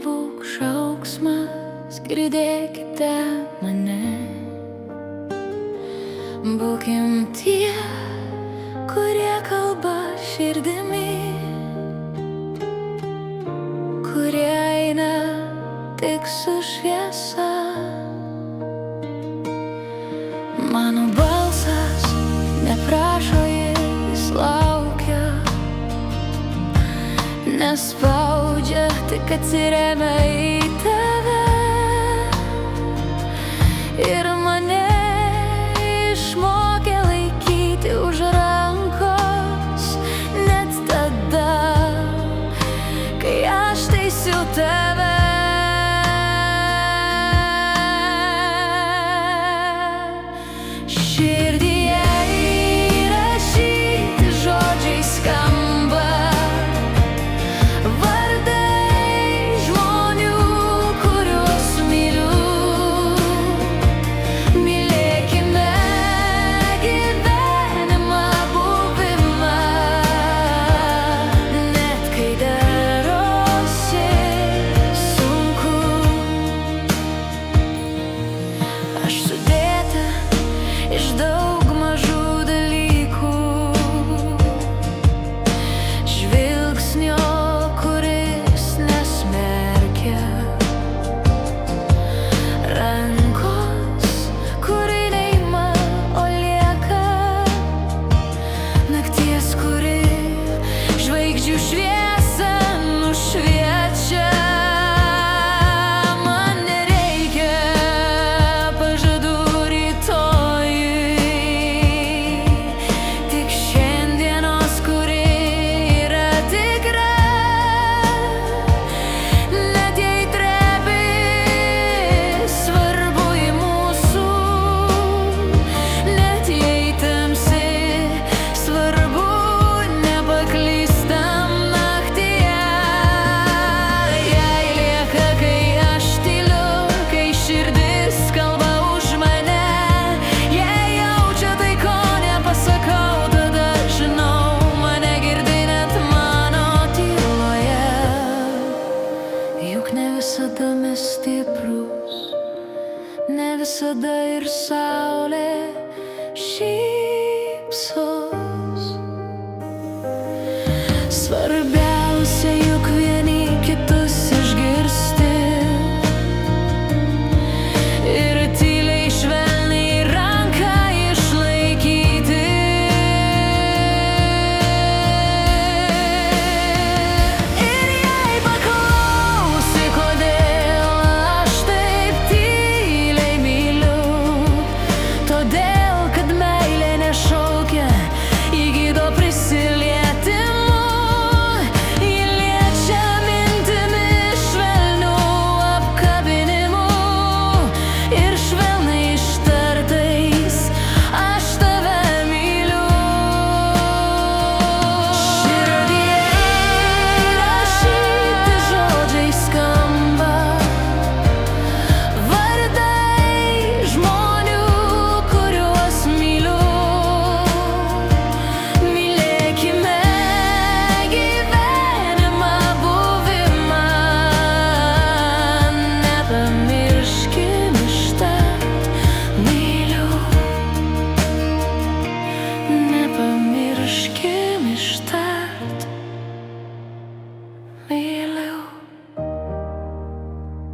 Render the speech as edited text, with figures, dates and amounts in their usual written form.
nebūk šauksmas, girdėkite mane. Būkim tie, kurie kalba širdimi, kurie eina tik su šviesa. Mano balsas neprašo, jis laukia, nespaudžia, tik atsiremia į tave. Ir mane išmokė laikyti už rankos, net tada, kai aš teisiu tave. Širdyje įrašyti žodžiai skamba, vardai žmonių, kuriuos myliu. Mylėkime gyvenimą, buvimą, net kai darosi sunku. Aš sudėta iš daug mažų dalykų, žvilgsnio, kuris nesmerkia, rankos, kuri neima, o lieka, nakties, kuri žvaigždžių šviesą nušviečia. Man nereikia pažadų rytojui, tik šiandienos, kuri yra tikra. Net jei drebi, svarbu į mūsų, net jei tamsi, svarbu nepaklystam naktyje. Jei lieka, kai aš tyliu, kai širdis kalba už mane, jei jaučia tai, ko nepasakau, tada žinau, mane girdi net mano tyloje. Juk ne visada mes stiprus, ne visada ir saulė šį